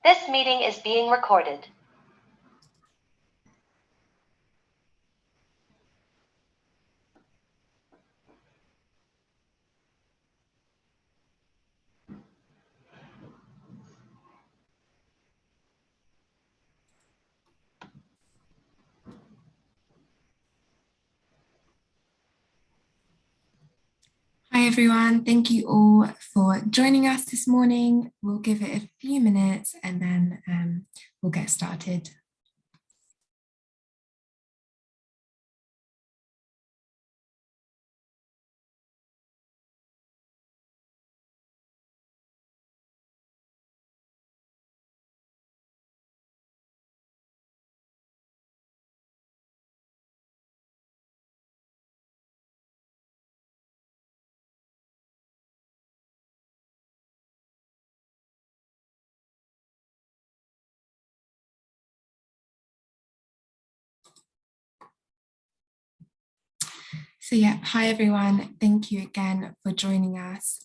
This meeting is being recorded. Hi everyone, thank you all for joining us this morning. We'll give it a few minutes and then we'll get started. So yeah, hi everyone. Thank you again for joining us.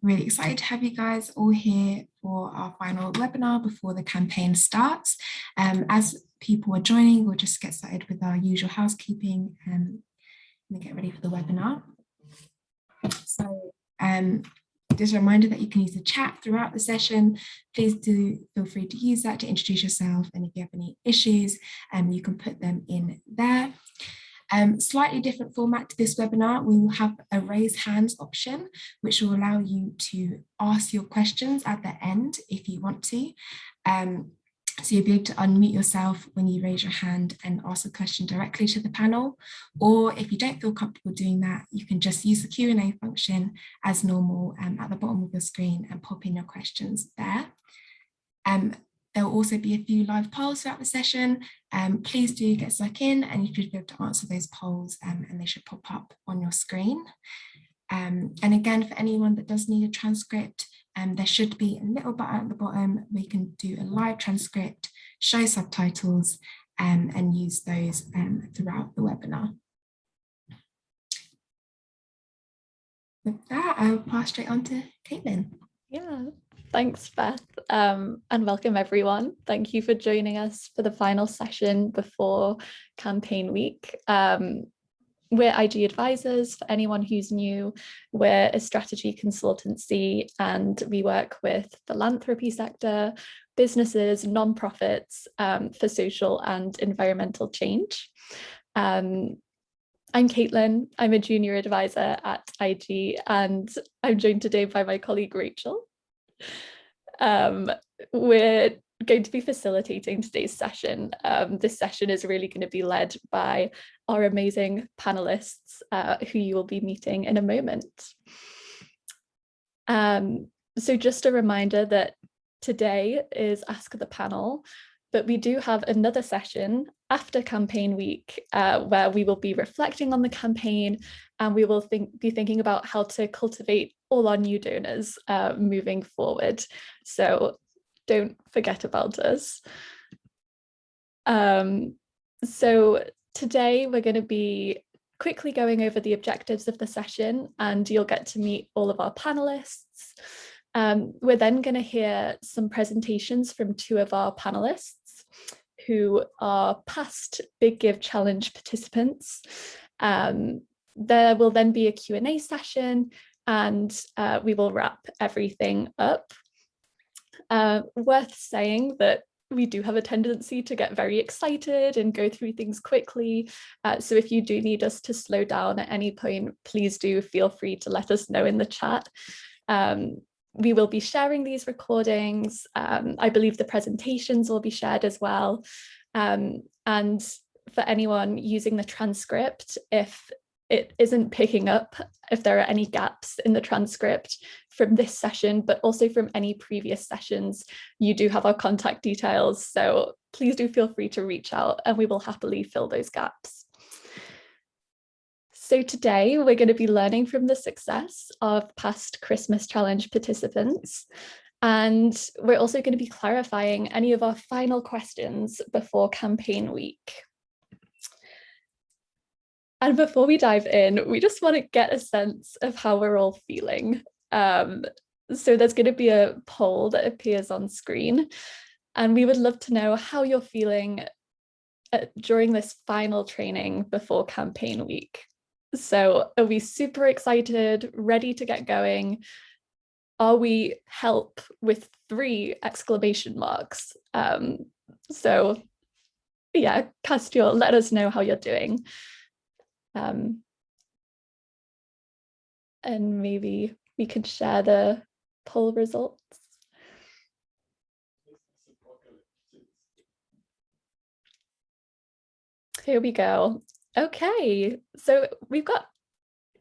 Really excited to have you guys all here for our final webinar before the campaign starts. As people are joining, we'll just get started with our usual housekeeping and get ready for the webinar. So just a reminder that you can use the chat throughout the session. Please do feel free to use that to introduce yourself, and if you have any issues, you can put them in there. Slightly different format to this webinar, we will have a raise hands option, which will allow you to ask your questions at the end if you want to. So you'll be able to unmute yourself when you raise your hand and ask a question directly to the panel. Or if you don't feel comfortable doing that, you can just use the Q&A function as normal at the bottom of your screen and pop in your questions there. There will also be a few live polls throughout the session. Please do get stuck in and you should be able to answer those polls and they should pop up on your screen. And again, for anyone that does need a transcript, there should be a little button at the bottom where you can do a live transcript, show subtitles, and use those throughout the webinar. With that, I'll pass straight on to Caitlin. Yeah, thanks, Beth, and welcome everyone. Thank you for joining us for the final session before campaign week. We're IG advisors. For anyone who's new, we're a strategy consultancy and we work with philanthropy sector, businesses, non-profits for social and environmental change. I'm Caitlin, I'm a junior advisor at IG and I'm joined today by my colleague Rachel. We're going to be facilitating today's session. This session is really going to be led by our amazing panelists who you will be meeting in a moment. So just a reminder that today is Ask the Panel, but we do have another session after campaign week where we will be reflecting on the campaign and we will be thinking about how to cultivate all our new donors moving forward. So don't forget about us. So today we're going to be quickly going over the objectives of the session and you'll get to meet all of our panelists. We're then going to hear some presentations from two of our panelists who are past Big Give Challenge participants. There will then be a Q&A session and we will wrap everything up. Worth saying that we do have a tendency to get very excited and go through things quickly. So if you do need us to slow down at any point, please do feel free to let us know in the chat. We will be sharing these recordings. I believe the presentations will be shared as well. And for anyone using the transcript, if it isn't picking up, if there are any gaps in the transcript from this session, but also from any previous sessions, you do have our contact details. So please do feel free to reach out and we will happily fill those gaps. So today we're going to be learning from the success of past Christmas Challenge participants. And we're also going to be clarifying any of our final questions before campaign week. And before we dive in, we just want to get a sense of how we're all feeling. So there's going to be a poll that appears on screen. And we would love to know how you're feeling during this final training before campaign week. So are we super excited, ready to get going? Are we help with 3 exclamation marks? So yeah, Castiel, let us know how you're doing. And maybe we could share the poll results. Here we go. Okay, so we've got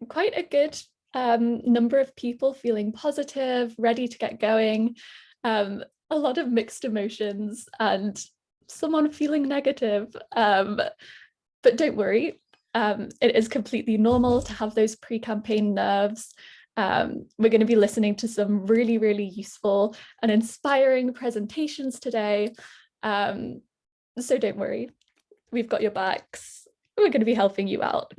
quite a good number of people feeling positive, ready to get going, a lot of mixed emotions, and someone feeling negative. But don't worry, it is completely normal to have those pre-campaign nerves. We're going to be listening to some really, really useful and inspiring presentations today. So don't worry, we've got your backs. We're going to be helping you out.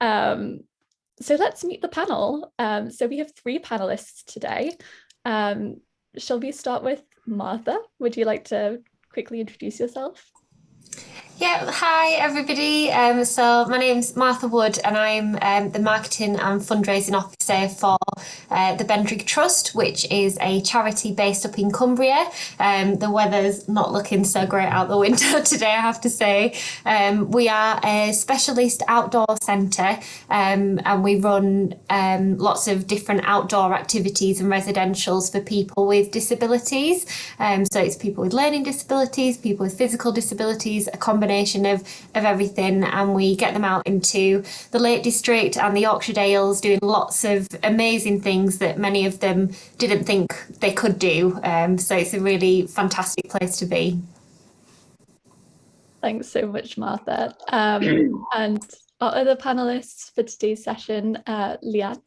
So let's meet the panel. So we have 3 panelists today. Shall we start with Martha? Would you like to quickly introduce yourself? Yeah, hi everybody. So my name's Martha Wood and I'm the Marketing and Fundraising Officer for the Bendrig Trust, which is a charity based up in Cumbria. The weather's not looking so great out the window today, I have to say. We are a specialist outdoor centre and we run lots of different outdoor activities and residentials for people with disabilities. So it's people with learning disabilities, people with physical disabilities, a combination of everything, and we get them out into the Lake District and the Yorkshire Dales doing lots of amazing things that many of them didn't think they could do. So it's a really fantastic place to be. Thanks so much, Martha. And our other panelists for today's session, Leanne.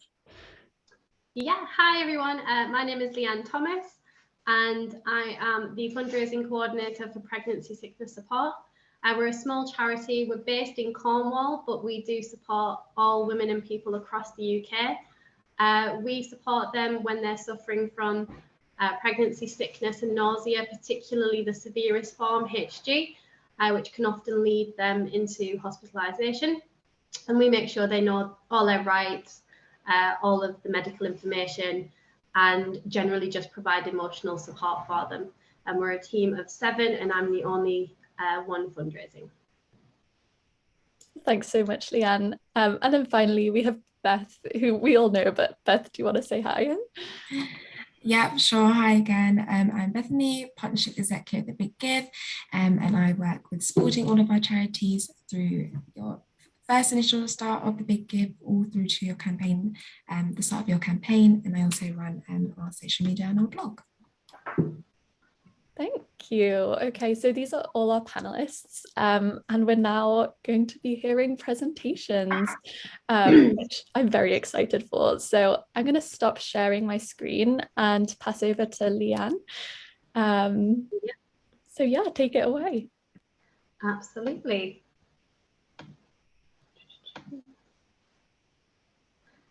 Yeah, hi everyone. My name is Leanne Thomas and I am the fundraising coordinator for Pregnancy Sickness Support. We're a small charity. We're based in Cornwall, but we do support all women and people across the UK. We support them when they're suffering from pregnancy sickness and nausea, particularly the severest form, HG, which can often lead them into hospitalisation. And we make sure they know all their rights, all of the medical information, and generally just provide emotional support for them. And we're a team of 7 and I'm the only one fundraising. Thanks so much, Leanne. And then finally, we have Beth, who we all know, but Beth, do you want to say hi? Yeah, sure. Hi again. I'm Bethany, Partnership Executive at Big Give, and I work with supporting all of our charities through your first initial start of the Big Give all through to your campaign, the start of your campaign, and I also run our social media and our blog. Thank you. Okay, so these are all our panelists, and we're now going to be hearing presentations, which I'm very excited for. So I'm going to stop sharing my screen and pass over to Leanne. So yeah, take it away. Absolutely.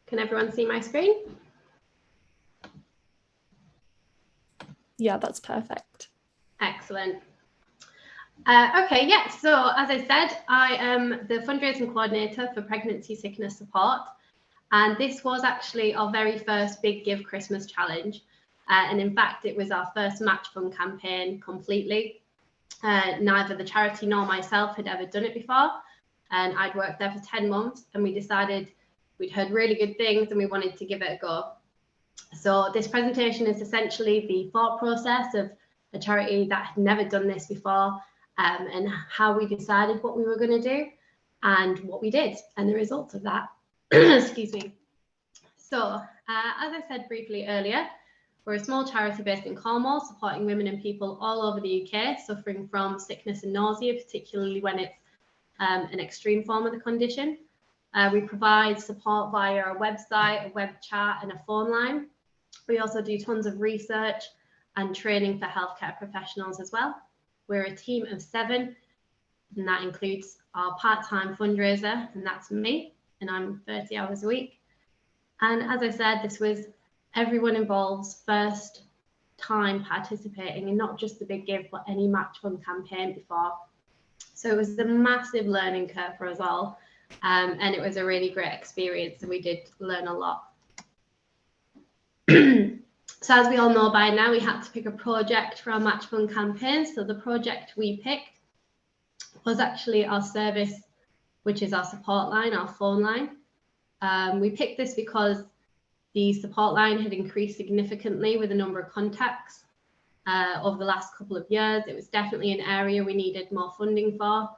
Can everyone see my screen? Yeah, that's perfect. Excellent. Okay, yeah, so as I said, I am the fundraising coordinator for Pregnancy Sickness Support. And this was actually our very first Big Give Christmas challenge. And in fact, it was our first match fund campaign completely. Neither the charity nor myself had ever done it before. And I'd worked there for 10 months and we decided we'd heard really good things and we wanted to give it a go. So this presentation is essentially the thought process of a charity that had never done this before, and how we decided what we were going to do and what we did and the results of that. Excuse me. So as I said briefly earlier, we're a small charity based in Cornwall, supporting women and people all over the UK suffering from sickness and nausea, particularly when it's an extreme form of the condition. We provide support via a website, a web chat and a phone line. We also do tons of research and training for healthcare professionals as well. We're a team of 7, and that includes our part-time fundraiser, and that's me, and I'm 30 hours a week. And as I said, this was everyone involved's first time participating in not just the Big Give, but any match fund campaign before. So it was a massive learning curve for us all. And it was a really great experience, and we did learn a lot. So as we all know by now, we had to pick a project for our match fund campaign. So the project we picked was actually our service, which is our support line, our phone line. We picked this because the support line had increased significantly with the number of contacts over the last couple of years. It was definitely an area we needed more funding for.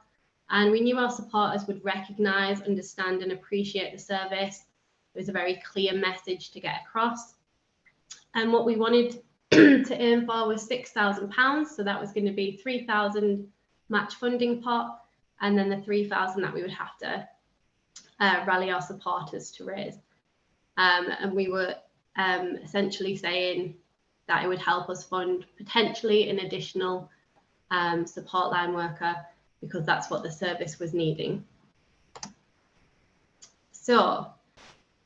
And we knew our supporters would recognise, understand and appreciate the service. It was a very clear message to get across. And what we wanted to aim for was £6,000. So that was going to be 3,000 match funding pot, and then the 3,000 that we would have to rally our supporters to raise. And we were essentially saying that it would help us fund potentially an additional support line worker, because that's what the service was needing. So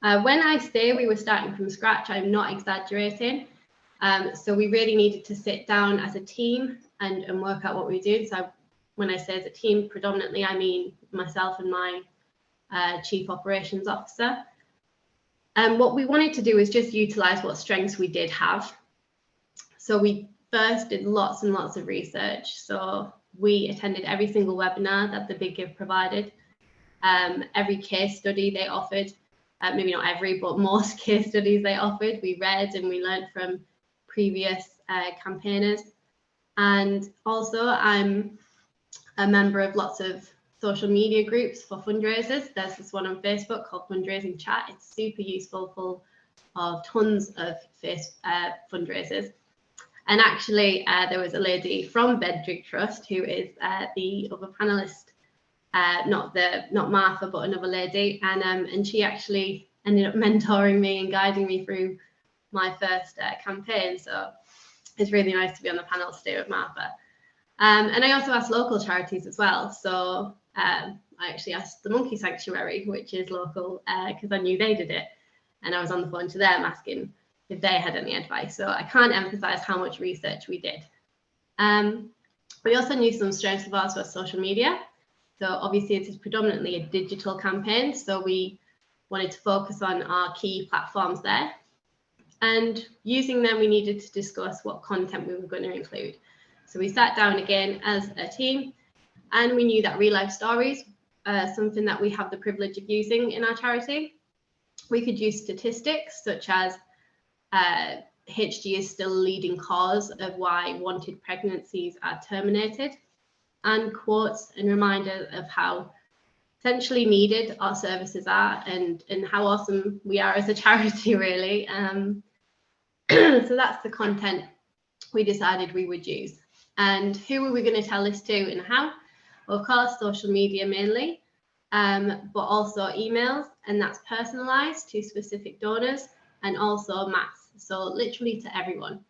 when I say we were starting from scratch, I'm not exaggerating. So we really needed to sit down as a team and work out what we were doing. So when I say as a team, predominantly, I mean myself and my Chief Operations Officer. And what we wanted to do is just utilise what strengths we did have. So we first did lots and lots of research. So we attended every single webinar that the Big Give provided, every case study they offered. Maybe not every, but most case studies they offered, we read and we learned from previous campaigners. And also I'm a member of lots of social media groups for fundraisers. There's this one on Facebook called Fundraising Chat. It's super useful, full of tons of fundraisers. And actually there was a lady from Bendrick Trust who is the other panelist, not Martha, but another lady, and she actually ended up mentoring me and guiding me through my first campaign. So it's really nice to be on the panel today with Martha. And I also asked local charities as well. So I actually asked the Monkey Sanctuary, which is local, because I knew they did it, and I was on the phone to them asking if they had any advice. So I can't emphasize how much research we did. We also knew some strengths of ours was social media. So obviously it is predominantly a digital campaign, so we wanted to focus on our key platforms there. And using them, we needed to discuss what content we were going to include. So we sat down again as a team, and we knew that real life stories, something that we have the privilege of using in our charity. We could use statistics such as HG is still a leading cause of why wanted pregnancies are terminated, and quotes and reminders of how essentially needed our services are, and how awesome we are as a charity, really. So that's the content we decided we would use. And who were we going to tell this to and how? Well, of course, social media mainly, but also emails, and that's personalised to specific donors, and also mass, so literally to everyone.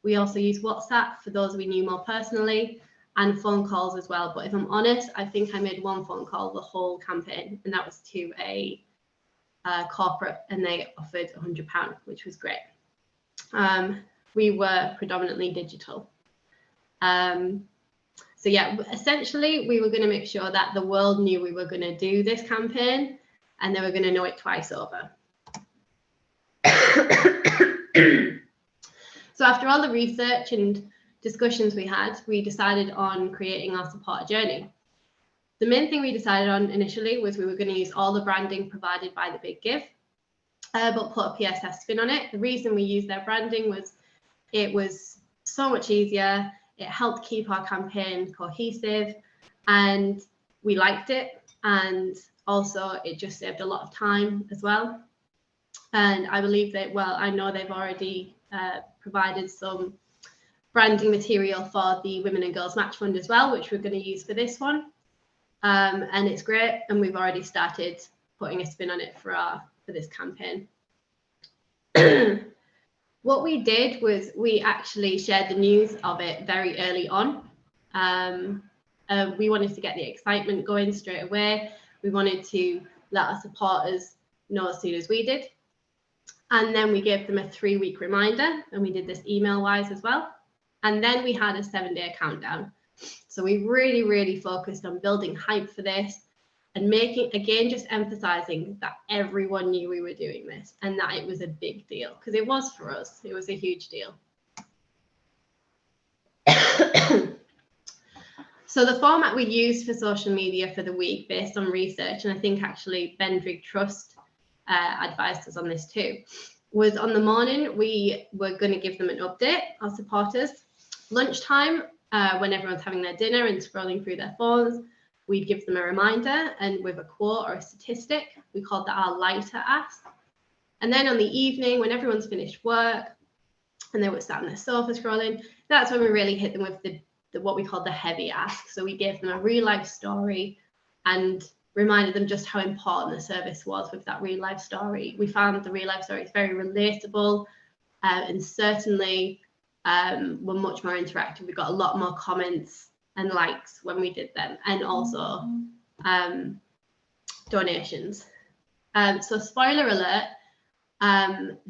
We also use WhatsApp for those we knew more personally, and phone calls as well. But if I'm honest, I think I made one phone call the whole campaign, and that was to a corporate, and they offered £100, which was great. We were predominantly digital. So yeah, essentially we were going to make sure that the world knew we were going to do this campaign, and they were going to know it twice over. So after all the research and discussions we had, we decided on creating our supporter journey. The main thing we decided on initially was we were going to use all the branding provided by the Big Give, but put a PSS spin on it. The reason we used their branding was it was so much easier. It helped keep our campaign cohesive, and we liked it. And also it just saved a lot of time as well. And I believe that, well, I know they've already provided some branding material for the Women and Girls Match Fund as well, which we're going to use for this one. And it's great, and we've already started putting a spin on it for this campaign. What we did was we actually shared the news of it very early on. We wanted to get the excitement going straight away. We wanted to let our supporters know as soon as we did. And then we gave them a 3-week reminder, and we did this email wise as well. And then we had a 7-day countdown. So we really, really focused on building hype for this and making, again, just emphasizing that everyone knew we were doing this and that it was a big deal, because it was for us. It was a huge deal. So the format we used for social media for the week, based on research, and I think actually Bendrig Trust advised us on this too, was on the morning we were going to give them an update, our supporters. Lunchtime, when everyone's having their dinner and scrolling through their phones, we'd give them a reminder, and with a quote or a statistic. We called that our lighter ask. And then on the evening, when everyone's finished work and they were sat on their sofa scrolling, that's when we really hit them with the what we called the heavy ask. So we gave them a real life story and reminded them just how important the service was with that real life story. We found the real life story is very relatable, and certainly were much more interactive. We got a lot more comments and likes when we did them, and also donations. So spoiler alert,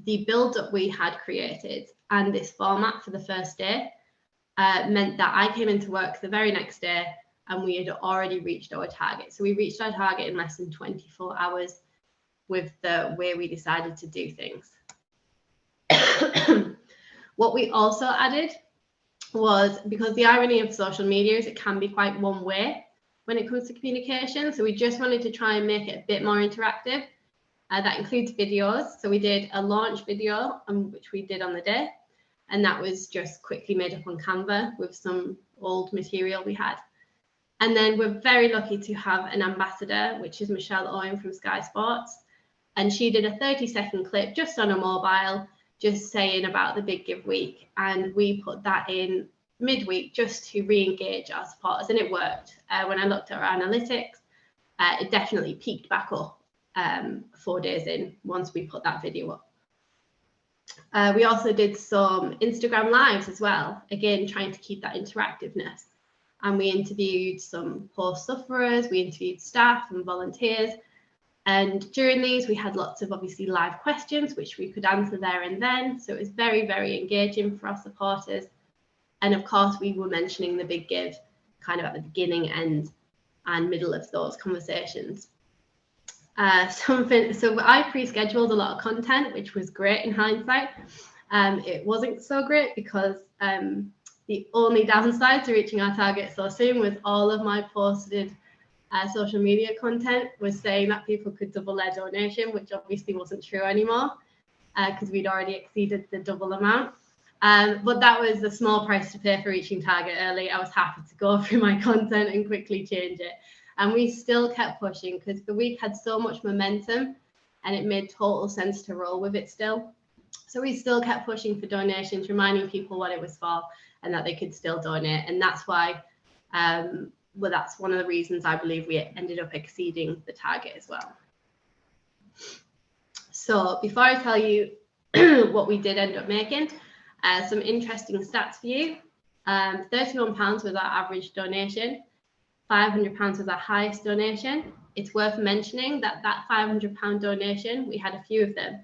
the build up we had created and this format for the first day meant that I came into work the very next day and we had already reached our target. So we reached our target in less than 24 hours with the way we decided to do things. What we also added was, because the irony of social media is it can be quite one way when it comes to communication. So we just wanted to try and make it a bit more interactive. That includes videos. So we did a launch video, which we did on the day. And that was just quickly made up on Canva with some old material we had. And then we're very lucky to have an ambassador, which is Michelle Owen from Sky Sports. And she did a 30-second clip just on a mobile, just saying about the Big Give Week. And we put that in midweek just to re-engage our supporters. And it worked. When I looked at our analytics, it definitely peaked back up 4 days in once we put that video up. We also did some Instagram lives as well, again, trying to keep that interactiveness. And we interviewed some poor sufferers, we interviewed staff and volunteers. And during these, we had lots of obviously live questions, which we could answer there and then. So it was very, very engaging for our supporters. And of course, we were mentioning the Big Give kind of at the beginning, end, and middle of those conversations. So I pre-scheduled a lot of content, which was great in hindsight. It wasn't so great because the only downside to reaching our target so soon was all of my posted social media content was saying that people could double their donation, which obviously wasn't true anymore because we'd already exceeded the double amount. But that was a small price to pay for reaching target early. I was happy to go through my content and quickly change it. And we still kept pushing because the week had so much momentum and it made total sense to roll with it still. So we still kept pushing for donations, reminding people what it was for and that they could still donate. And that's why, well, that's one of the reasons I believe we ended up exceeding the target as well. So before I tell you what we did end up making, some interesting stats for you. £31 was our average donation. £500 was our highest donation. It's worth mentioning that that £500 donation, we had a few of them.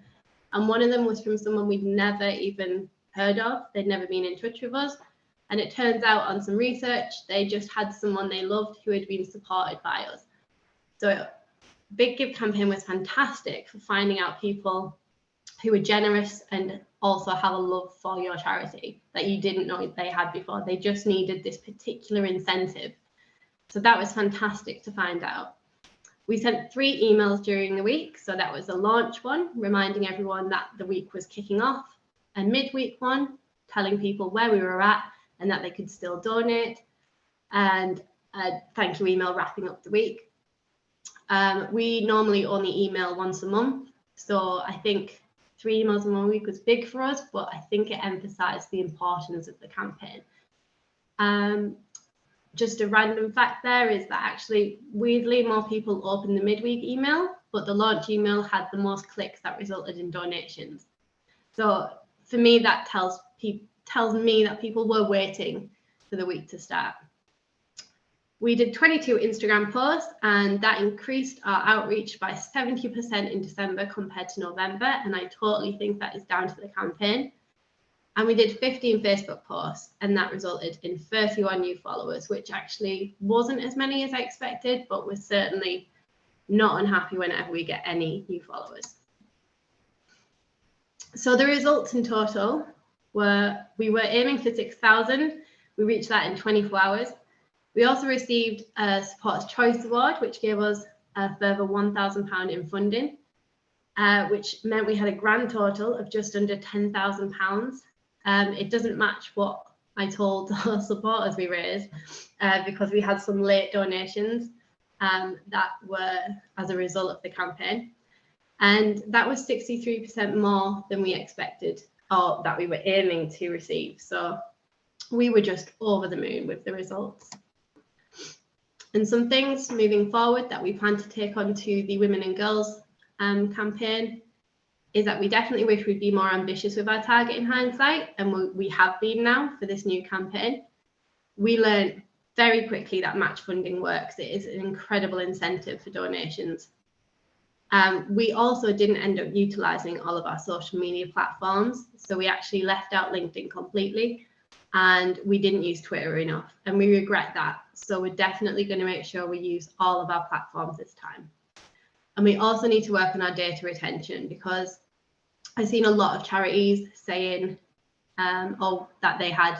And one of them was from someone we'd never even heard of. They'd never been in touch with us. And it turns out on some research, they just had someone they loved who had been supported by us. So Big Give campaign was fantastic for finding out people who were generous and also have a love for your charity that you didn't know they had before. They just needed this particular incentive. So that was fantastic to find out. We sent 3 emails during the week. So that was a launch one, reminding everyone that the week was kicking off, a midweek one, telling people where we were at and that they could still donate, and a thank you email wrapping up the week. We normally only email once a month. So I think 3 emails in 1 week was big for us, but I think it emphasized the importance of the campaign. Just a random fact there is that actually, weirdly, more people opened the midweek email, but the launch email had the most clicks that resulted in donations. So for me, that tells me that people were waiting for the week to start. We did 22 Instagram posts, and that increased our outreach by 70% in December compared to November. And I totally think that is down to the campaign. And we did 15 Facebook posts, and that resulted in 31 new followers, which actually wasn't as many as I expected, but we're certainly not unhappy whenever we get any new followers. So the results in total were, we were aiming for 6,000. We reached that in 24 hours. We also received a Supporters' Choice Award, which gave us a further £1,000 in funding, which meant we had a grand total of just under £10,000. It doesn't match what I told our supporters we raised, because we had some late donations that were as a result of the campaign. And that was 63% more than we expected, or that we were aiming to receive. So we were just over the moon with the results. And some things moving forward that we plan to take on to the Women and Girls campaign is that we definitely wish we'd be more ambitious with our target in hindsight, and we have been now for this new campaign. We learned very quickly that match funding works. It is an incredible incentive for donations. We also didn't end up utilising all of our social media platforms, so we actually left out LinkedIn completely, and we didn't use Twitter enough, and we regret that. So we're definitely going to make sure we use all of our platforms this time. And we also need to work on our data retention, because I've seen a lot of charities saying that they had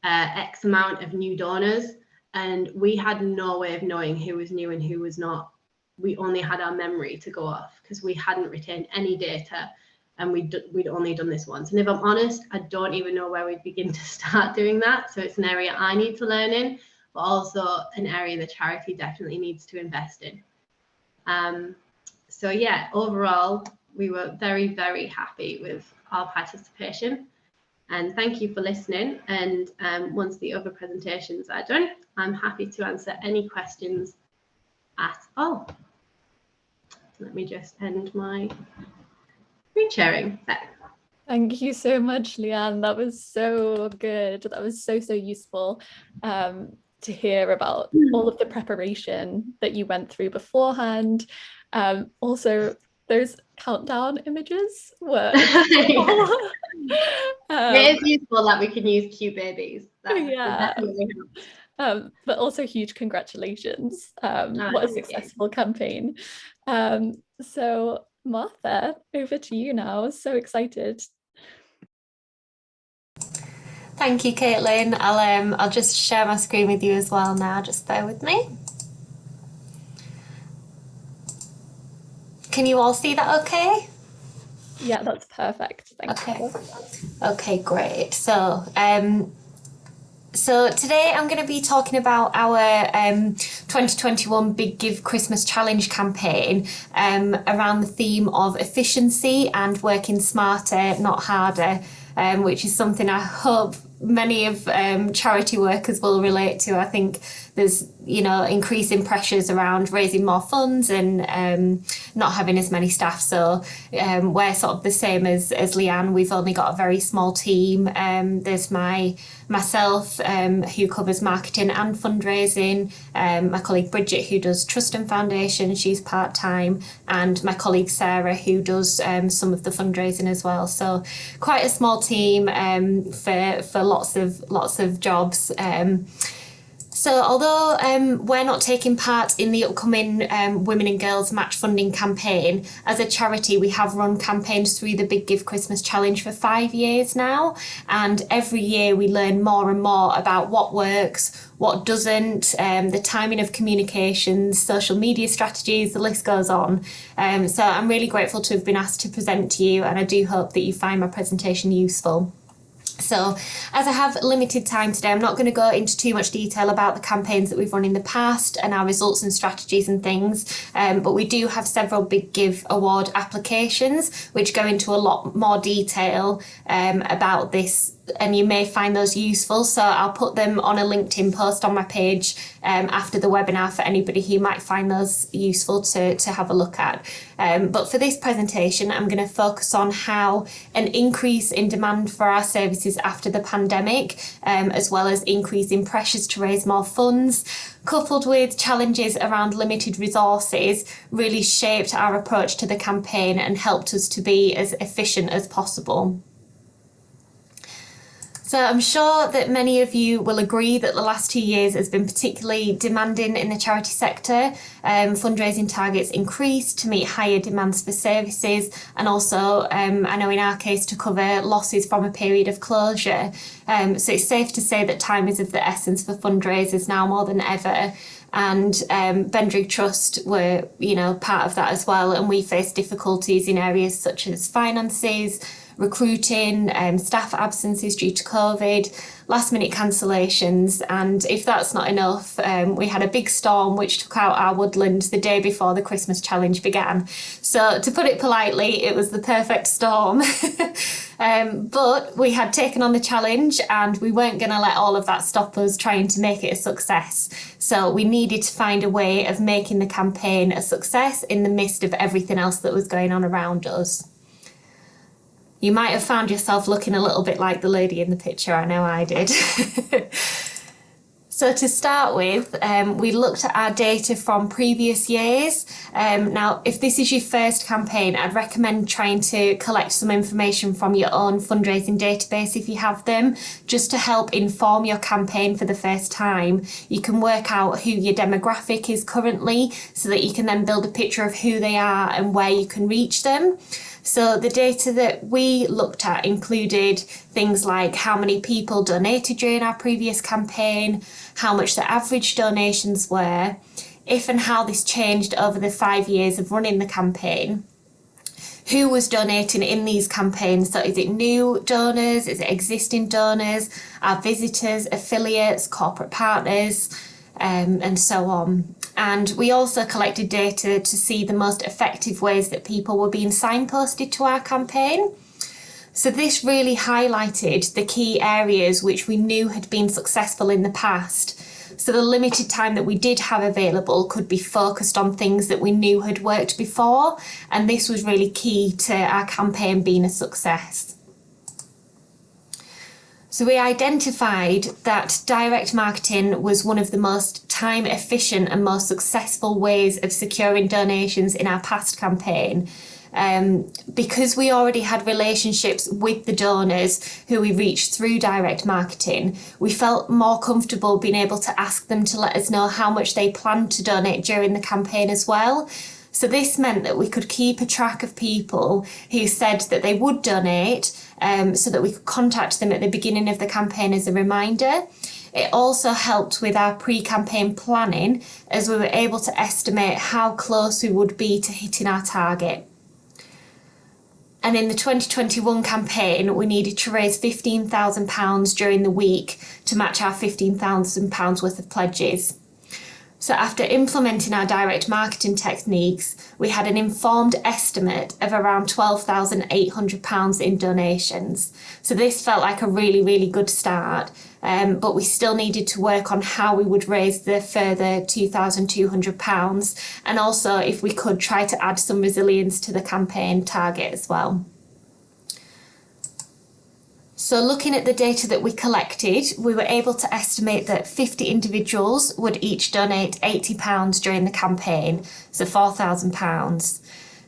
X amount of new donors, and we had no way of knowing who was new and who was not. We only had our memory to go off because we hadn't retained any data, and we'd only done this once. And if I'm honest, I don't even know where we'd begin to start doing that. So it's an area I need to learn in, but also an area the charity definitely needs to invest in. So yeah, overall, we were very, very happy with our participation. And thank you for listening. And once the other presentations are done, I'm happy to answer any questions at all. Let me just end my screen sharing there. Thank you so much, Leanne. That was so good. That was so useful to hear about all of the preparation that you went through beforehand. Also, those countdown images were it is useful that we can use cute babies. Yeah. But also huge congratulations. What a successful campaign. So Martha, over to you now. So excited. Thank you, Caitlin. I'll just share my screen with you as well now. Just bear with me. Can you all see that okay? Yeah, that's perfect. Thank you. Okay, great. So today I'm going to be talking about our 2021 Big Give Christmas Challenge campaign around the theme of efficiency and working smarter, not harder, which is something I hope many of charity workers will relate to. I think there's, increasing pressures around raising more funds and not having as many staff. So we're sort of the same as Leanne. We've only got a very small team. There's myself who covers marketing and fundraising, my colleague Bridget who does trust and foundation, she's part-time, and my colleague Sarah who does some of the fundraising as well. So quite a small team for lots of jobs. So although we're not taking part in the upcoming Women and Girls Match Funding campaign, as a charity we have run campaigns through the Big Give Christmas Challenge for 5 years now, and every year we learn more and more about what works, what doesn't, the timing of communications, social media strategies, the list goes on. So I'm really grateful to have been asked to present to you, and I do hope that you find my presentation useful. So as I have limited time today, I'm not going to go into too much detail about the campaigns that we've run in the past and our results and strategies and things, but we do have several Big Give Award applications which go into a lot more detail about this and you may find those useful. So I'll put them on a LinkedIn post on my page after the webinar for anybody who might find those useful to have a look at. But for this presentation, I'm going to focus on how an increase in demand for our services after the pandemic, as well as increasing pressures to raise more funds, coupled with challenges around limited resources, really shaped our approach to the campaign and helped us to be as efficient as possible. So I'm sure that many of you will agree that the last 2 years has been particularly demanding in the charity sector. Fundraising targets increased to meet higher demands for services, and also, I know in our case, to cover losses from a period of closure. So it's safe to say that time is of the essence for fundraisers now more than ever. And Bendrig Trust were, part of that as well. And we faced difficulties in areas such as finances, recruiting, staff absences due to COVID, last minute cancellations. And if that's not enough, we had a big storm which took out our woodland the day before the Christmas challenge began. So to put it politely, it was the perfect storm. But we had taken on the challenge and we weren't going to let all of that stop us trying to make it a success. So we needed to find a way of making the campaign a success in the midst of everything else that was going on around us. You might have found yourself looking a little bit like the lady in the picture. I know I did. So to start with, we looked at our data from previous years. Now, if this is your first campaign, I'd recommend trying to collect some information from your own fundraising database if you have them, just to help inform your campaign for the first time. You can work out who your demographic is currently so that you can then build a picture of who they are and where you can reach them. So the data that we looked at included things like how many people donated during our previous campaign, how much the average donations were, if and how this changed over the 5 years of running the campaign, who was donating in these campaigns. So is it new donors, is it existing donors, our visitors, affiliates, corporate partners, and so on. And we also collected data to see the most effective ways that people were being signposted to our campaign. So this really highlighted the key areas which we knew had been successful in the past. So the limited time that we did have available could be focused on things that we knew had worked before. And this was really key to our campaign being a success. So we identified that direct marketing was one of the most time efficient and most successful ways of securing donations in our past campaign. Because we already had relationships with the donors who we reached through direct marketing, we felt more comfortable being able to ask them to let us know how much they planned to donate during the campaign as well. So this meant that we could keep a track of people who said that they would donate, so that we could contact them at the beginning of the campaign as a reminder. It also helped with our pre-campaign planning, as we were able to estimate how close we would be to hitting our target. And in the 2021 campaign, we needed to raise £15,000 during the week to match our £15,000 worth of pledges. So after implementing our direct marketing techniques, we had an informed estimate of around £12,800 in donations. So this felt like a really, really good start, but we still needed to work on how we would raise the further £2,200, and also if we could try to add some resilience to the campaign target as well. So looking at the data that we collected, we were able to estimate that 50 individuals would each donate £80 during the campaign, so £4,000.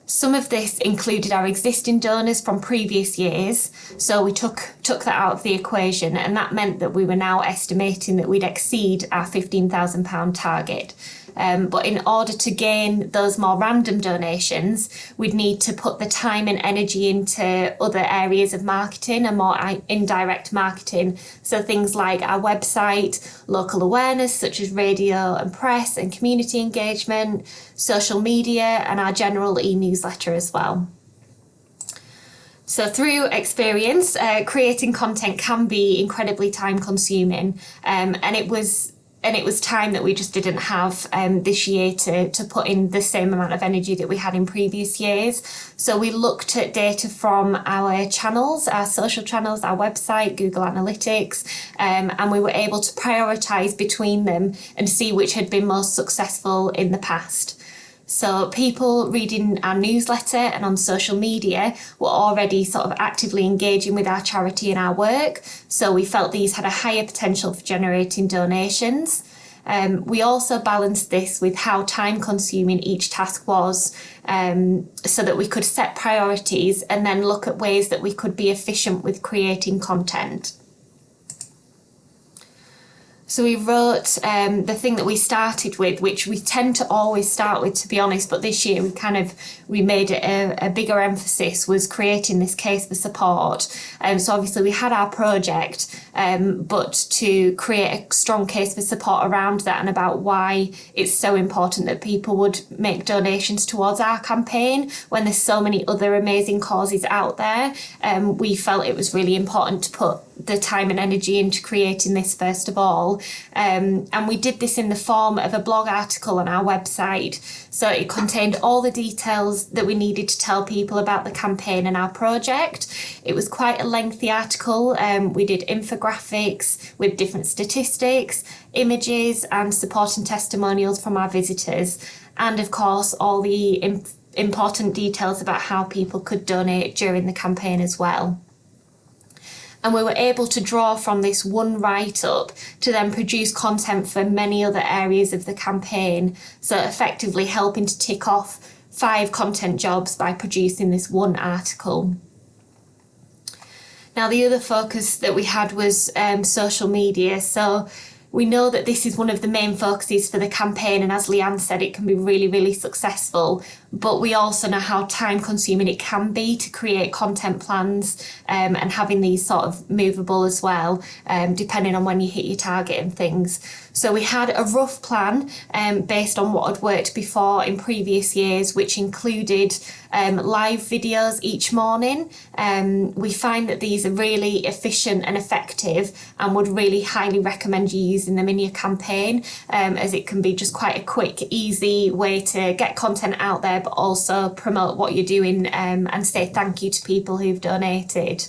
Some of this included our existing donors from previous years, so we took that out of the equation, and that meant that we were now estimating that we'd exceed our £15,000 target. But in order to gain those more random donations, we'd need to put the time and energy into other areas of marketing and more indirect marketing. So things like our website, local awareness such as radio and press and community engagement, social media, and our general e-newsletter as well. So through experience, creating content can be incredibly time consuming, and it was and it was time that we just didn't have this year to put in the same amount of energy that we had in previous years. So we looked at data from our channels, our social channels, our website, Google Analytics, and we were able to prioritise between them and see which had been most successful in the past. So people reading our newsletter and on social media were already sort of actively engaging with our charity and our work. So we felt these had a higher potential for generating donations. We also balanced this with how time consuming each task was, so that we could set priorities and then look at ways that we could be efficient with creating content. So we wrote the thing that we started with, which we tend to always start with, to be honest, but this year we made it a bigger emphasis, was creating this case for support. So obviously we had our project, but to create a strong case for support around that and about why it's so important that people would make donations towards our campaign when there's so many other amazing causes out there. We felt it was really important to put the time and energy into creating this first of all. And we did this in the form of a blog article on our website. So it contained all the details that we needed to tell people about the campaign and our project. It was quite a lengthy article. We did infographics with different statistics, images and supporting testimonials from our visitors. And of course, all the important details about how people could donate during the campaign as well. And we were able to draw from this one write-up to then produce content for many other areas of the campaign, so effectively helping to tick off 5 content jobs by producing this one article. Now, the other focus that we had was social media. So we know that this is one of the main focuses for the campaign, and as Leanne said, it can be really, really successful. But we also know how time consuming it can be to create content plans, and having these sort of movable as well, depending on when you hit your target and things. So we had a rough plan based on what had worked before in previous years, which included live videos each morning. We find that these are really efficient and effective, and would really highly recommend you using them in your campaign, as it can be just quite a quick, easy way to get content out there, but also promote what you're doing, and say thank you to people who've donated.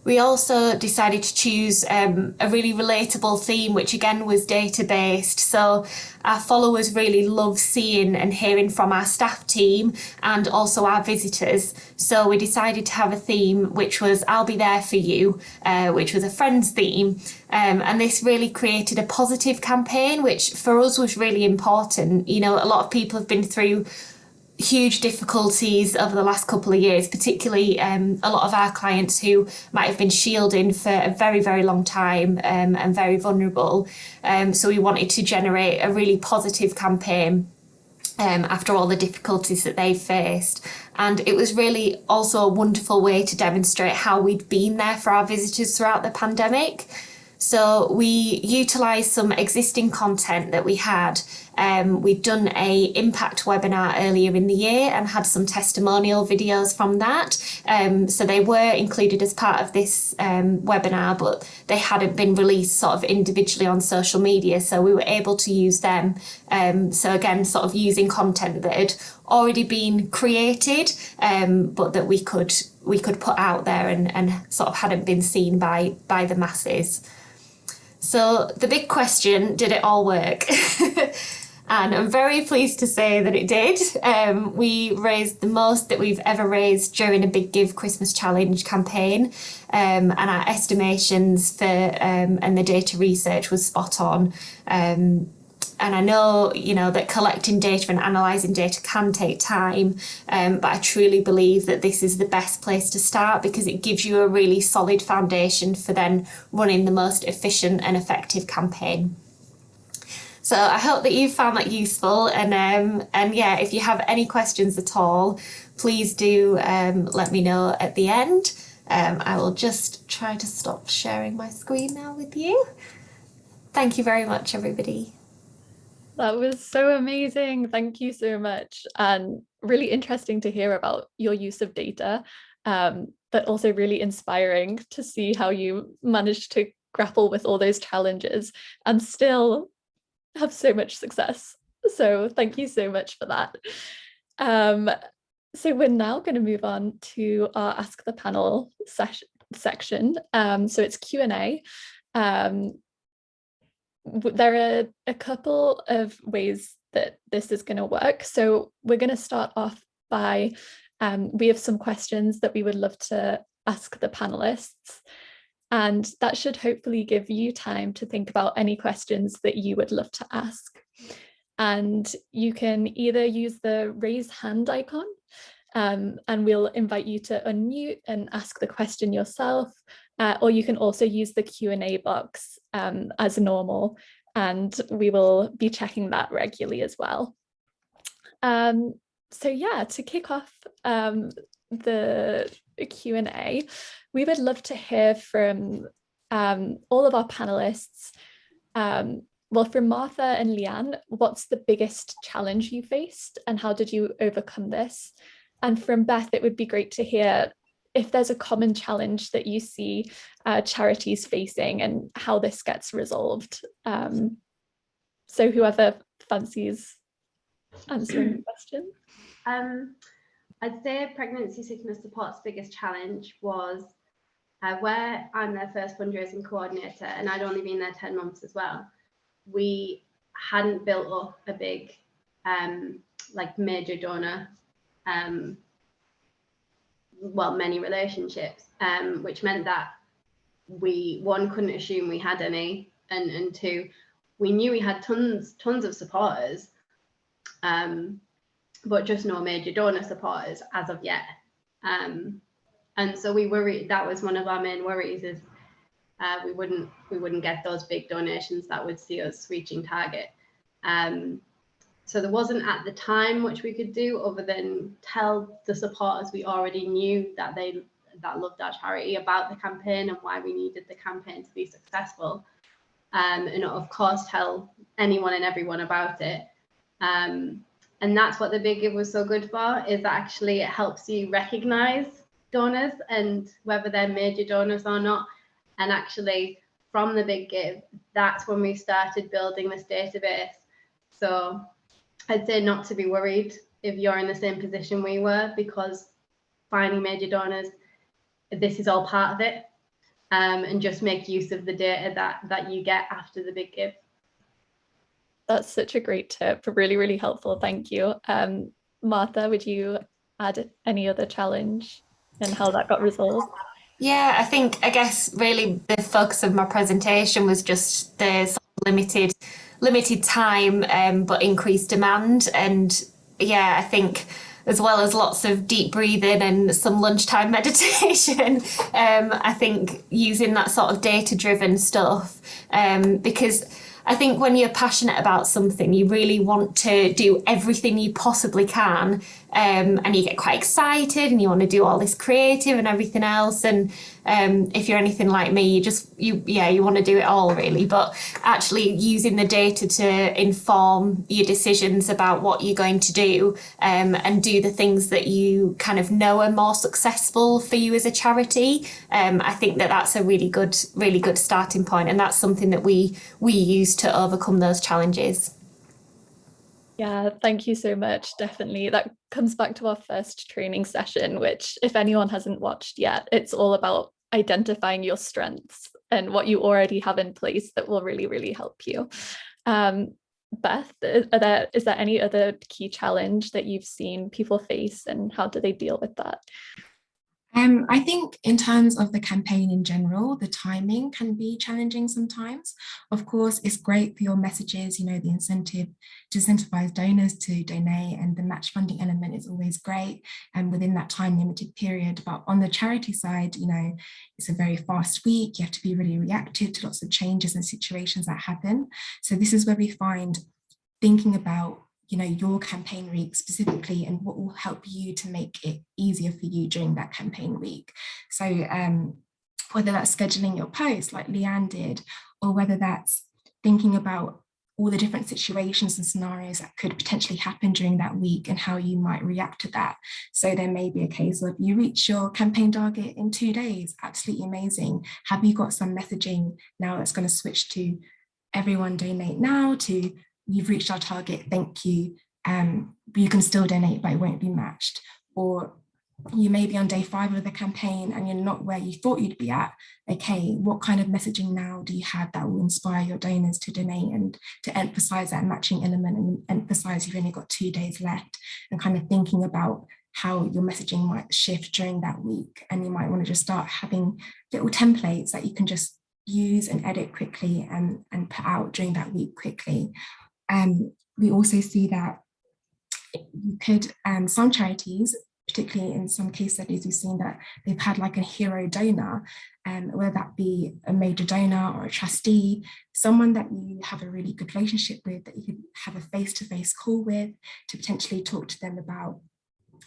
We also decided to choose a really relatable theme, which again was data-based. So our followers really love seeing and hearing from our staff team and also our visitors. So we decided to have a theme which was I'll be there for you, which was a Friends theme. And this really created a positive campaign, which for us was really important. You know, a lot of people have been through huge difficulties over the last couple of years, particularly a lot of our clients who might have been shielding for a very, very long time, and very vulnerable. So we wanted to generate a really positive campaign after all the difficulties that they faced. And it was really also a wonderful way to demonstrate how we'd been there for our visitors throughout the pandemic. So we utilised some existing content that we had. We'd done a impact webinar earlier in the year and had some testimonial videos from that. So they were included as part of this webinar, but they hadn't been released sort of individually on social media. So we were able to use them. So again, sort of using content that had already been created, but that we could put out there and sort of hadn't been seen by the masses. So the big question, did it all work? And I'm very pleased to say that it did. We raised the most that we've ever raised during a Big Give Christmas Challenge campaign, and our estimations for and the data research was spot on. And I know, you know, that collecting data and analysing data can take time, but I truly believe that this is the best place to start because it gives you a really solid foundation for then running the most efficient and effective campaign. So I hope that you found that useful, and yeah, if you have any questions at all, please do let me know at the end. I will just try to stop sharing my screen now with you. Thank you very much, everybody. That was so amazing. Thank you so much. And really interesting to hear about your use of data, but also really inspiring to see how you managed to grapple with all those challenges and still have so much success. So thank you so much for that. So we're now going to move on to our Ask the Panel section. So it's Q&A. There are a couple of ways that this is going to work. So we're going to start off by, we have some questions that we would love to ask the panelists. And that should hopefully give you time to think about any questions that you would love to ask. And you can either use the raise hand icon, and we'll invite you to unmute and ask the question yourself, or you can also use the Q&A box as normal, and we will be checking that regularly as well. So yeah, to kick off the Q&A, we would love to hear from all of our panelists. Well, from Martha and Leanne, what's the biggest challenge you faced and how did you overcome this? And from Beth, it would be great to hear if there's a common challenge that you see charities facing and how this gets resolved. So whoever fancies answering the question. I'd say pregnancy sickness support's biggest challenge was where I'm their first fundraising coordinator, and I'd only been there 10 months as well. We hadn't built up a big like major donor, well, many relationships, which meant that we, one, couldn't assume we had any, and two, we knew we had tons of supporters, but just no major donor supporters as of yet. And so we worried, that was one of our main worries, is we wouldn't get those big donations that would see us reaching target. So there wasn't at the time much we could do other than tell the supporters we already knew that loved our charity about the campaign and why we needed the campaign to be successful. And of course tell anyone and everyone about it. And that's what the Big Give was so good for, is that actually it helps you recognize donors and whether they're major donors or not. And actually from the Big Give, that's when we started building this database. So I'd say not to be worried if you're in the same position we were, because finding major donors, this is all part of it. And just make use of the data that you get after the Big Give. That's such a great tip, really, really helpful. Thank you. Martha, would you add any other challenge and how that got resolved? Yeah, I guess really the focus of my presentation was just the sort of limited time, but increased demand. And yeah, I think as well as lots of deep breathing and some lunchtime meditation, I think using that sort of data-driven stuff, because I think when you're passionate about something, you really want to do everything you possibly can, and you get quite excited and you want to do all this creative and everything else. And if you're anything like me, you want to do it all really. But actually using the data to inform your decisions about what you're going to do, and do the things that you kind of know are more successful for you as a charity. I think that's a really good starting point, and that's something that we use to overcome those challenges. Yeah, thank you so much. Definitely. That comes back to our first training session, which if anyone hasn't watched yet, it's all about identifying your strengths and what you already have in place that will really, really help you. Beth, is there any other key challenge that you've seen people face and how do they deal with that? I think in terms of the campaign in general, the timing can be challenging sometimes. Of course, it's great for your messages, the incentive to incentivize donors to donate, and the match funding element is always great and within that time limited period. But on the charity side, it's a very fast week. You have to be really reactive to lots of changes and situations that happen. So this is where we find thinking about your campaign week specifically and what will help you to make it easier for you during that campaign week. So whether that's scheduling your posts like Leanne did, or whether that's thinking about all the different situations and scenarios that could potentially happen during that week and how you might react to that. So there may be a case of you reach your campaign target in 2 days, absolutely amazing. Have you got some messaging now that's going to switch to everyone donate now to you've reached our target, thank you. You can still donate, but it won't be matched. Or you may be on day 5 of the campaign and you're not where you thought you'd be at. Okay, what kind of messaging now do you have that will inspire your donors to donate and to emphasize that matching element and emphasize you've only got 2 days left, and kind of thinking about how your messaging might shift during that week. And you might want to just start having little templates that you can just use and edit quickly and put out during that week quickly. We also see that you could, some charities, particularly in some case studies, we've seen that they've had like a hero donor, whether that be a major donor or a trustee, someone that you have a really good relationship with, that you could have a face-to-face call with to potentially talk to them about,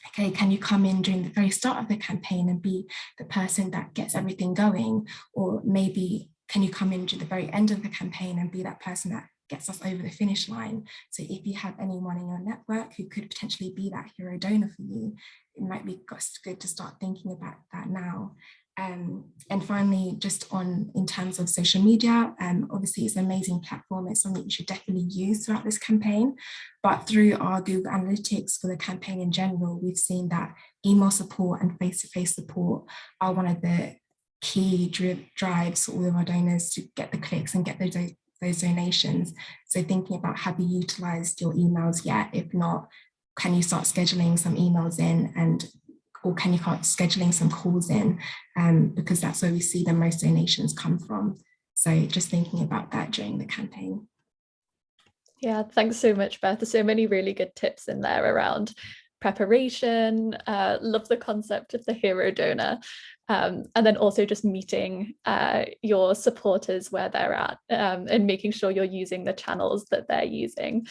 okay, can you come in during the very start of the campaign and be the person that gets everything going? Or maybe can you come in to the very end of the campaign and be that person that gets us over the finish line? So if you have anyone in your network who could potentially be that hero donor for you, it might be good to start thinking about that now. And finally, just in terms of social media, obviously it's an amazing platform. It's something you should definitely use throughout this campaign. But through our Google Analytics for the campaign in general, we've seen that email support and face-to-face support are one of the key drives for all of our donors to get the clicks and get those donations. So thinking about, have you utilized your emails yet? If not, can you start scheduling some emails in, or can you start scheduling some calls in, because that's where we see the most donations come from. So just thinking about that during the campaign. Yeah, thanks so much, Beth. There's so many really good tips in there around preparation. Love the concept of the hero donor. And then also just meeting your supporters where they're at, and making sure you're using the channels that they're using.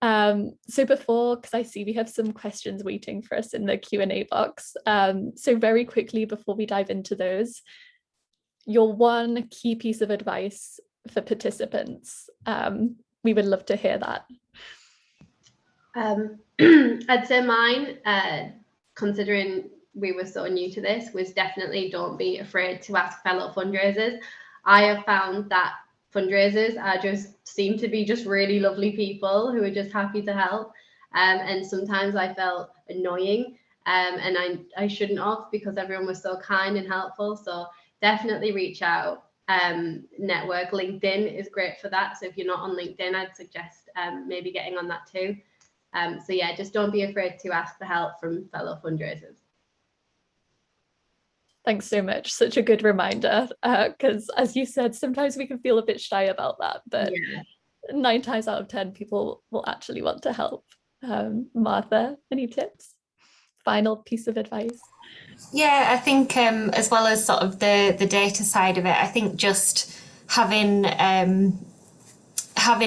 So before, because I see we have some questions waiting for us in the Q&A box. So very quickly before we dive into those, your one key piece of advice for participants. We would love to hear that. I'd say mine, considering we were so new to this, was definitely don't be afraid to ask fellow fundraisers. I have found that fundraisers seem to be just really lovely people who are just happy to help. And sometimes I felt annoying, and I shouldn't have, because everyone was so kind and helpful. So definitely reach out. Network. LinkedIn is great for that. So if you're not on LinkedIn, I'd suggest maybe getting on that too. So yeah, just don't be afraid to ask for help from fellow fundraisers. Thanks so much. Such a good reminder, because as you said, sometimes we can feel a bit shy about that, but yeah, 9 times out of 10 people will actually want to help. Martha, any tips? Final piece of advice? Yeah, I think as well as sort of the data side of it, I think just having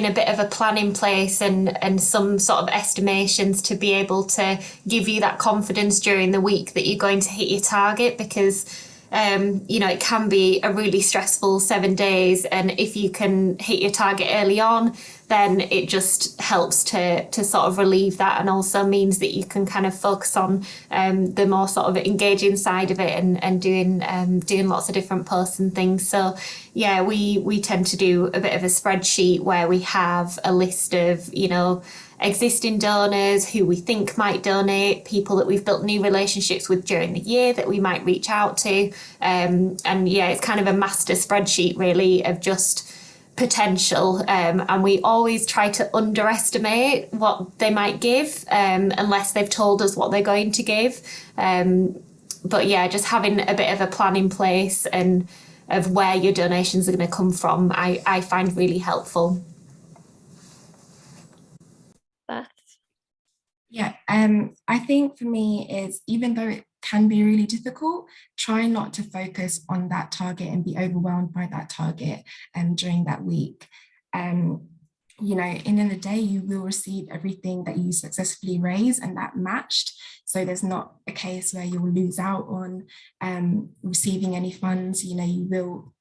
a bit of a plan in place and some sort of estimations to be able to give you that confidence during the week that you're going to hit your target, because it can be a really stressful 7 days, and if you can hit your target early on, then it just helps to sort of relieve that, and also means that you can kind of focus on the more sort of engaging side of it and doing lots of different posts and things. So yeah, we tend to do a bit of a spreadsheet where we have a list of existing donors who we think might donate, people that we've built new relationships with during the year that we might reach out to, and yeah, it's kind of a master spreadsheet really of just potential, and we always try to underestimate what they might give, unless they've told us what they're going to give, but yeah, just having a bit of a plan in place and of where your donations are going to come from, I find really helpful. Beth? Yeah, I think for me is, even though it can be really difficult, try not to focus on that target and be overwhelmed by that target during that week. In the day, you will receive everything that you successfully raise and that matched. So there's not a case where you'll lose out on receiving any funds. You will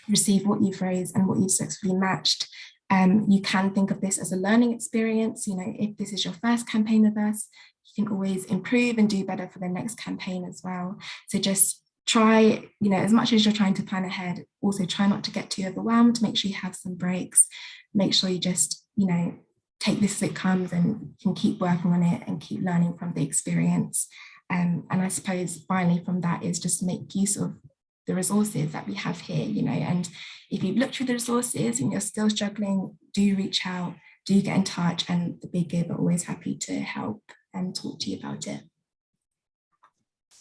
receive what you've raised and what you've successfully matched. You can think of this as a learning experience. You know, if this is your first campaign with us, you can always improve and do better for the next campaign as well. So just try, you know, as much as you're trying to plan ahead, also try not to get too overwhelmed. Make sure you have some breaks. Make sure you just, you know, take this as it comes and can keep working on it and keep learning from the experience. And I suppose finally from that is just make use of the resources that we have here, you know, and if you've looked through the resources and you're still struggling, do reach out, do get in touch, and the Big Give are always happy to help and talk to you about it.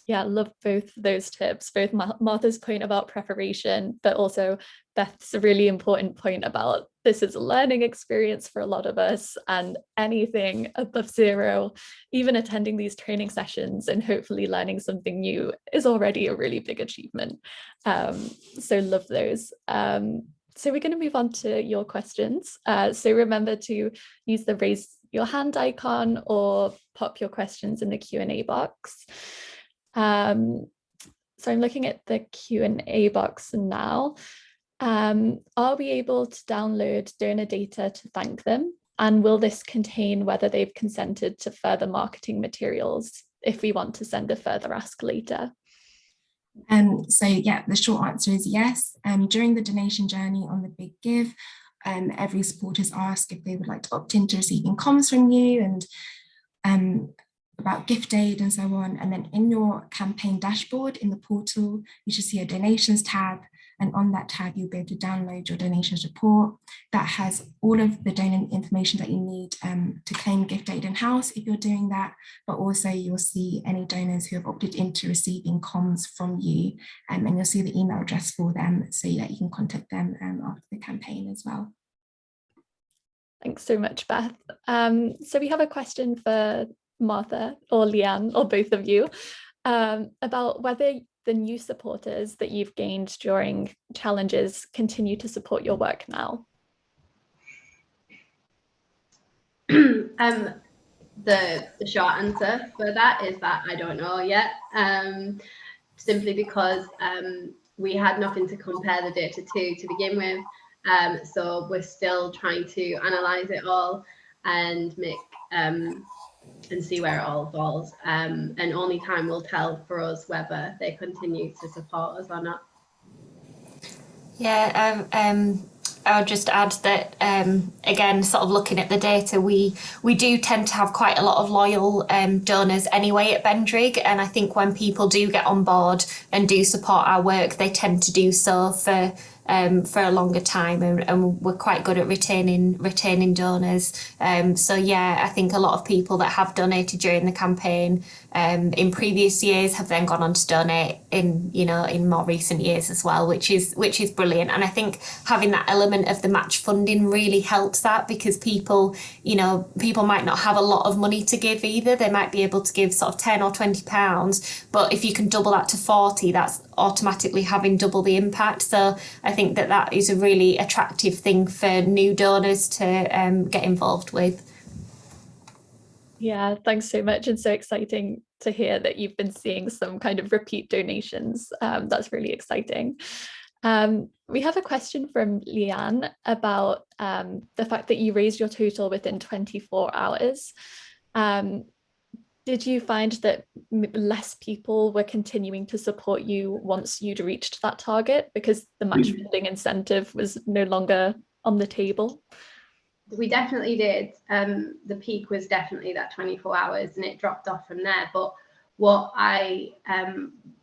Yeah, love both those tips, both Martha's point about preparation, but also Beth's really important point about this is a learning experience for a lot of us, and anything above zero, even attending these training sessions and hopefully learning something new is already a really big achievement. So love those. So we're going to move on to your questions. So remember to use the raise your hand icon or pop your questions in the Q&A box. So I'm looking at the Q&A box now. Are we able to download donor data to thank them? And will this contain whether they've consented to further marketing materials if we want to send a further ask later? So yeah, the short answer is yes. During the donation journey on the Big Give, every supporter is asked if they would like to opt into receiving comms from you and about gift aid and so on. And then in your campaign dashboard in the portal, you should see a donations tab. And on that tab, you'll be able to download your donations report that has all of the donor information that you need to claim gift aid in-house if you're doing that. But also you'll see any donors who have opted into receiving comms from you, and you'll see the email address for them so that you can contact them after the campaign as well. Thanks so much, Beth. So we have a question for Martha or Leanne or both of you about whether the new supporters that you've gained during challenges continue to support your work now. The short answer for that is that I don't know yet, simply because we had nothing to compare the data to begin with. So we're still trying to analyze it all and make and see where it all falls. And only time will tell for us whether they continue to support us or not. Yeah, I would just add that, again, sort of looking at the data, we do tend to have quite a lot of loyal donors anyway at Bendrig. And I think when people do get on board and do support our work, they tend to do so for a longer time, and we're quite good at retaining donors. So yeah, I think a lot of people that have donated during the campaign in previous years have then gone on to donate in more recent years as well, which is brilliant. And I think having that element of the match funding really helps that, because people might not have a lot of money to give either. They might be able to give sort of £10 or £20, but if you can double that to 40, that's automatically having double the impact. So I think that is a really attractive thing for new donors to get involved with. Yeah, thanks so much. And so exciting to hear that you've been seeing some kind of repeat donations. That's really exciting. We have a question from Leanne about the fact that you raised your total within 24 hours. Did you find that less people were continuing to support you once you'd reached that target because the match funding incentive was no longer on the table? We definitely did. The peak was definitely that 24 hours and it dropped off from there. But what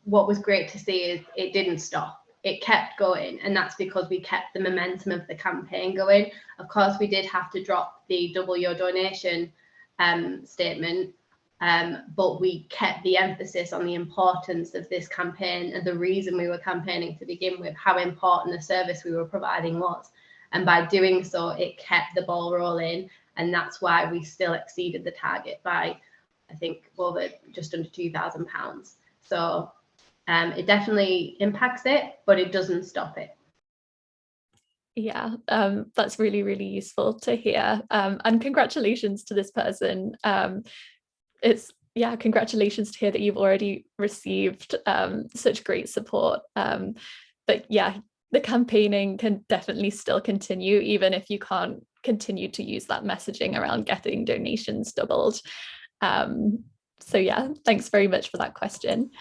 was great to see is it didn't stop. It kept going, and that's because we kept the momentum of the campaign going. Of course, we did have to drop the double your donation statement, but we kept the emphasis on the importance of this campaign and the reason we were campaigning to begin with, how important the service we were providing was. And by doing so, it kept the ball rolling, and that's why we still exceeded the target by, I think, over just under £2,000. So it definitely impacts it, but it doesn't stop it. Yeah, that's really, really useful to hear. And congratulations to this person. Congratulations to hear that you've already received such great support. But yeah, the campaigning can definitely still continue, even if you can't continue to use that messaging around getting donations doubled. So yeah, thanks very much for that question.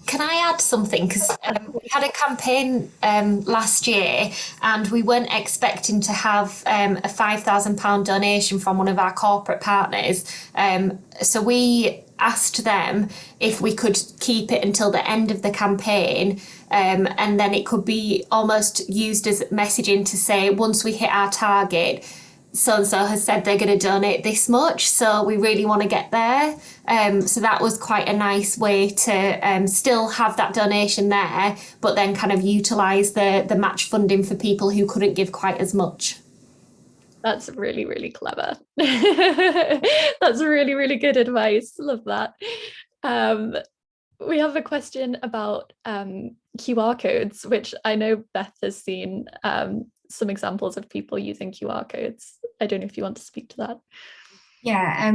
Can I add something? Because we had a campaign last year and we weren't expecting to have a £5,000 donation from one of our corporate partners. So we asked them if we could keep it until the end of the campaign, and then it could be almost used as messaging to say, once we hit our target, so-and-so has said they're going to donate this much, so we really want to get there. So that was quite a nice way to still have that donation there, but then kind of utilise the match funding for people who couldn't give quite as much. That's really, really clever. That's really, really good advice. Love that. We have a question about QR codes, which I know Beth has seen some examples of people using QR codes. I don't know if you want to speak to that. Yeah,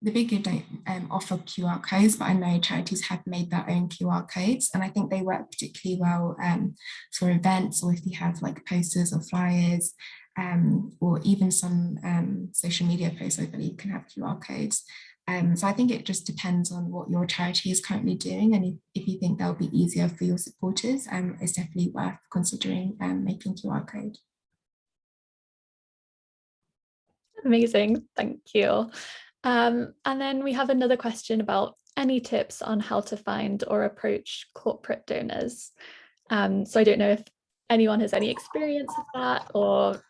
the bigger don't offer QR codes, but I know charities have made their own QR codes, and I think they work particularly well for events, or if you have like posters or flyers, or even some social media posts, I believe, can have QR codes. So I think it just depends on what your charity is currently doing, and if you think that'll be easier for your supporters, it's definitely worth considering making QR code. Amazing, thank you. And then we have another question about any tips on how to find or approach corporate donors. So I don't know if anyone has any experience with that, or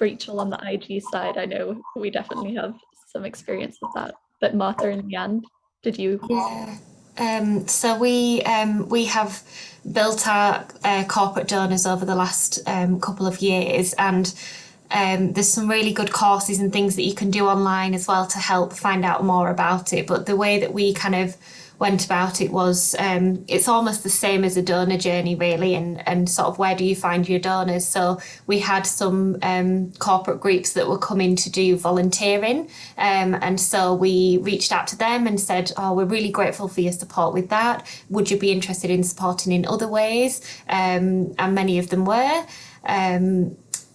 Rachel on the IG side. I know we definitely have some experience with that, but Martha and Leanne, did you? Yeah. So we have built our corporate donors over the last couple of years, and there's some really good courses and things that you can do online as well to help find out more about it. But the way that we kind of went about it was it's almost the same as a donor journey, really, and sort of where do you find your donors. So we had some corporate groups that were coming to do volunteering, and so we reached out to them and said, oh, we're really grateful for your support with that. Would you be interested in supporting in other ways? And many of them were.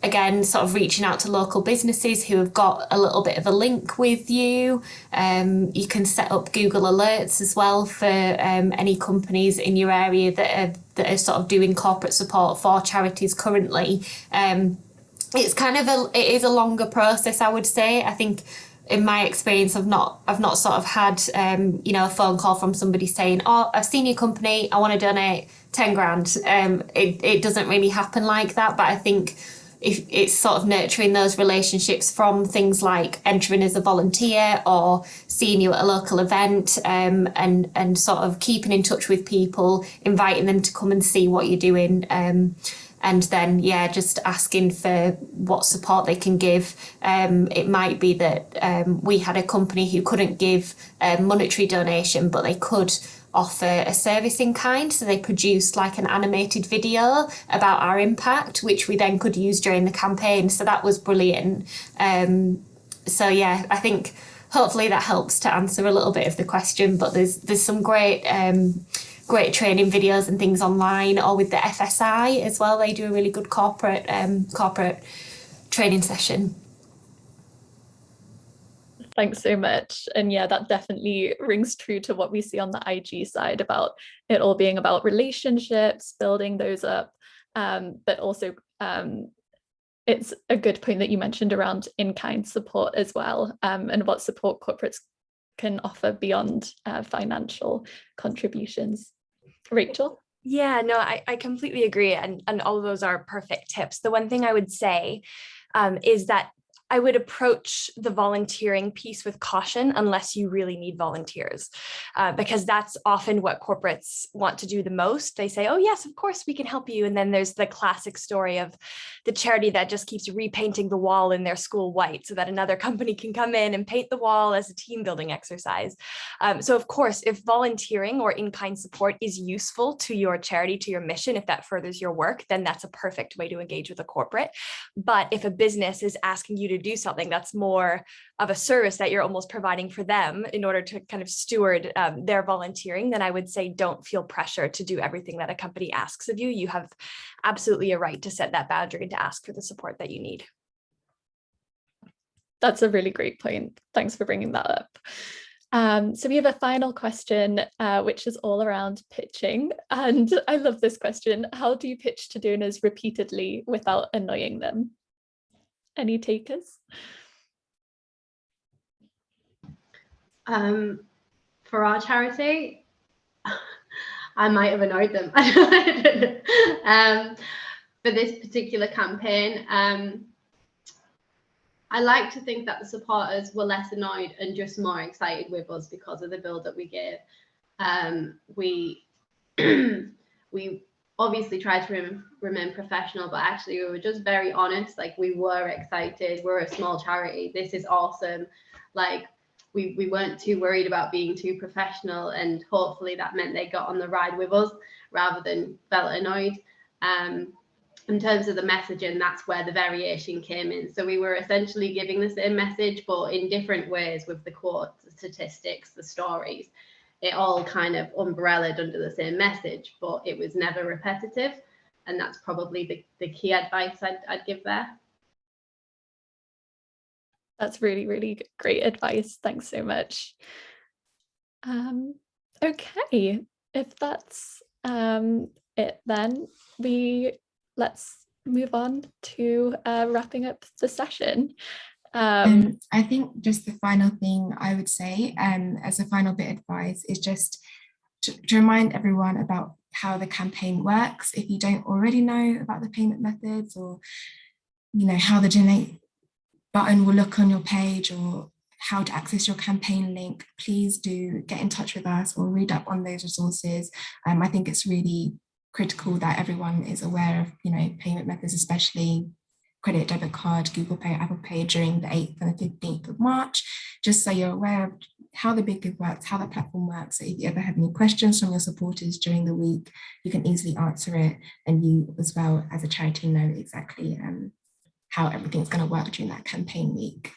Again, sort of reaching out to local businesses who have got a little bit of a link with you. You can set up Google alerts as well for any companies in your area that are sort of doing corporate support for charities currently. It's kind of it is a longer process, I would say. I think in my experience, I've not sort of had a phone call from somebody saying, oh, I've seen your company, I want to donate 10 grand. It doesn't really happen like that, but I think if it's sort of nurturing those relationships from things like entering as a volunteer or seeing you at a local event, and sort of keeping in touch with people, inviting them to come and see what you're doing, and then just asking for what support they can give. It might be that we had a company who couldn't give a monetary donation, but they could offer a service in kind, so they produced like an animated video about our impact, which we then could use during the campaign. So that was brilliant. So yeah, I think hopefully that helps to answer a little bit of the question, but there's some great training videos and things online, or with the FSI as well. They do a really good corporate training session. Thanks so much. And yeah, that definitely rings true to what we see on the IG side about it all being about relationships, building those up, but also it's a good point that you mentioned around in-kind support as well, and what support corporates can offer beyond financial contributions. Rachel? Yeah, no, I completely agree. And all of those are perfect tips. The one thing I would say is that I would approach the volunteering piece with caution unless you really need volunteers, because that's often what corporates want to do the most. They say, oh, yes, of course, we can help you. And then there's the classic story of the charity that just keeps repainting the wall in their school white so that another company can come in and paint the wall as a team building exercise. So, of course, if volunteering or in-kind support is useful to your charity, to your mission, if that furthers your work, then that's a perfect way to engage with a corporate. But if a business is asking you to to do something, that's more of a service that you're almost providing for them in order to kind of steward their volunteering, then I would say don't feel pressure to do everything that a company asks of you. You have absolutely a right to set that boundary and to ask for the support that you need. That's a really great point. Thanks for bringing that up. So we have a final question, which is all around pitching. And I love this question. How do you pitch to donors repeatedly without annoying them? Any takers? For our charity, I might have annoyed them. For this particular campaign, I like to think that the supporters were less annoyed and just more excited with us because of the build that we gave. We obviously tried to remain professional, but actually we were just very honest. Like, we were excited. We're a small charity. This is awesome. Like, we weren't too worried about being too professional, and hopefully that meant they got on the ride with us rather than felt annoyed. In terms of the messaging, that's where the variation came in. So we were essentially giving the same message, but in different ways with the quotes, the statistics, the stories. It all kind of umbrellaed under the same message, but it was never repetitive. And that's probably the key advice I'd give there. That's really, really great advice. Thanks so much. Okay, if that's it, then let's move on to wrapping up the session. I think just the final thing I would say, as a final bit of advice, is just to remind everyone about how the campaign works. If you don't already know about the payment methods, or how the donate button will look on your page, or how to access your campaign link, please do get in touch with us or read up on those resources. I think it's really critical that everyone is aware of payment methods, especially credit, debit card, Google Pay, Apple Pay, during the 8th and the 15th of March, just so you're aware of how the Big Give works, how the platform works. So if you ever have any questions from your supporters during the week, you can easily answer it, and you as well as a charity know exactly how everything's going to work during that campaign week.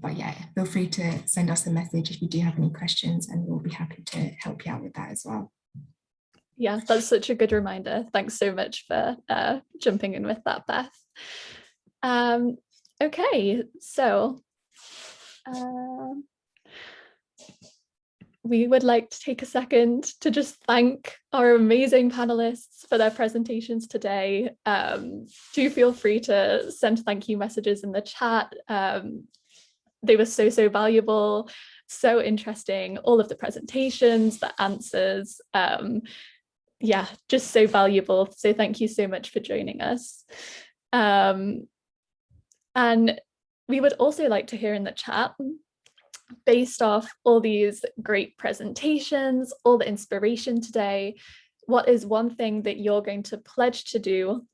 But yeah, feel free to send us a message if you do have any questions, and we'll be happy to help you out with that as well. Yeah, that's such a good reminder. Thanks so much for jumping in with that, Beth. Okay, so we would like to take a second to just thank our amazing panelists for their presentations today. Do feel free to send thank you messages in the chat. They were so valuable, so interesting. All of the presentations, the answers, yeah, just so valuable. So thank you so much for joining us. And we would also like to hear in the chat, based off all these great presentations, all the inspiration today, what is one thing that you're going to pledge to do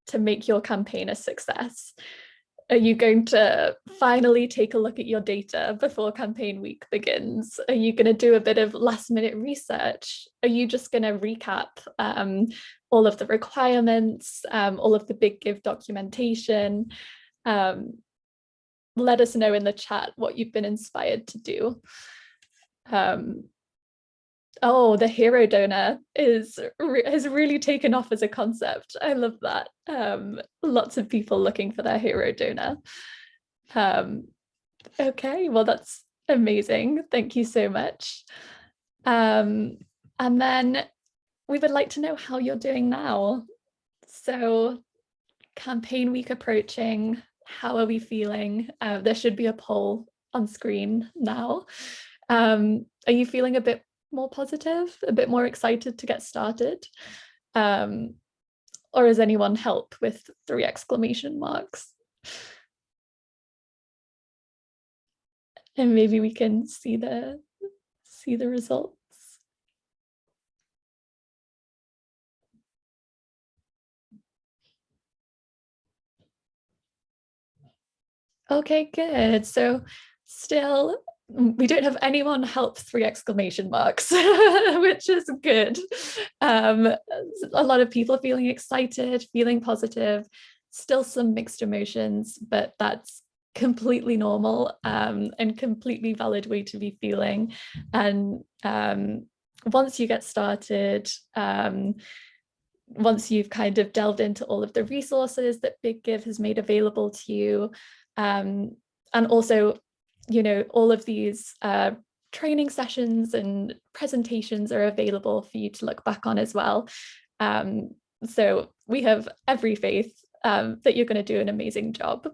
to make your campaign a success? Are you going to finally take a look at your data before campaign week begins? Are you going to do a bit of last minute research? Are you just going to recap all of the requirements, all of the Big Give documentation? Let us know in the chat what you've been inspired to do. Oh, the hero donor has really taken off as a concept. I love that. Lots of people looking for their hero donor. Okay, well, that's amazing. Thank you so much. And then we would like to know how you're doing now. So campaign week approaching, how are we feeling? There should be a poll on screen now. Are you feeling a bit more positive, a bit more excited to get started? Or is anyone help with 3 exclamation marks? And maybe we can see the results. Okay, good. So still, we don't have anyone help 3 exclamation marks, which is good. A lot of people feeling excited, feeling positive. still some mixed emotions, but that's completely normal and completely valid way to be feeling. And once you get started, once you've kind of delved into all of the resources that Big Give has made available to you, and also, you know, all of these training sessions and presentations are available for you to look back on as well. So we have every faith that you're going to do an amazing job.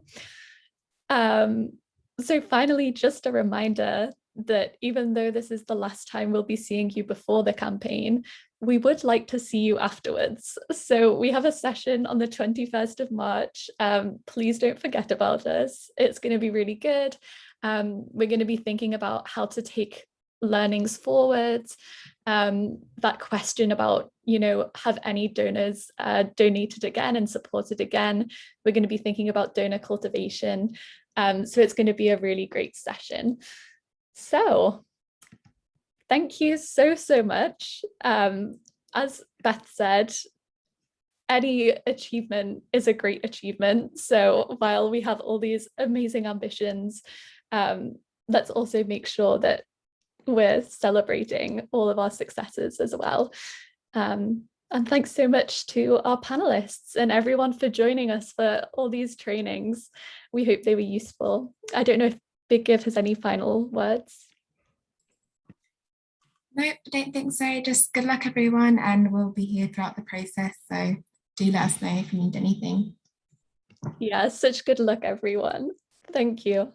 So finally, just a reminder that even though this is the last time we'll be seeing you before the campaign, we would like to see you afterwards. So we have a session on the 21st of March. Please don't forget about us. It's going to be really good. We're going to be thinking about how to take learnings forwards. That question about, you know, have any donors donated again and supported again? We're going to be thinking about donor cultivation. So it's going to be a really great session. So thank you so much. As Beth said, any achievement is a great achievement. So while we have all these amazing ambitions, let's also make sure that we're celebrating all of our successes as well. And thanks so much to our panelists and everyone for joining us for all these trainings. We hope they were useful. I don't know if Big Give has any final words. Nope, I don't think so. Just good luck, everyone, and we'll be here throughout the process. So do let us know if you need anything. Yeah, such good luck, everyone. Thank you.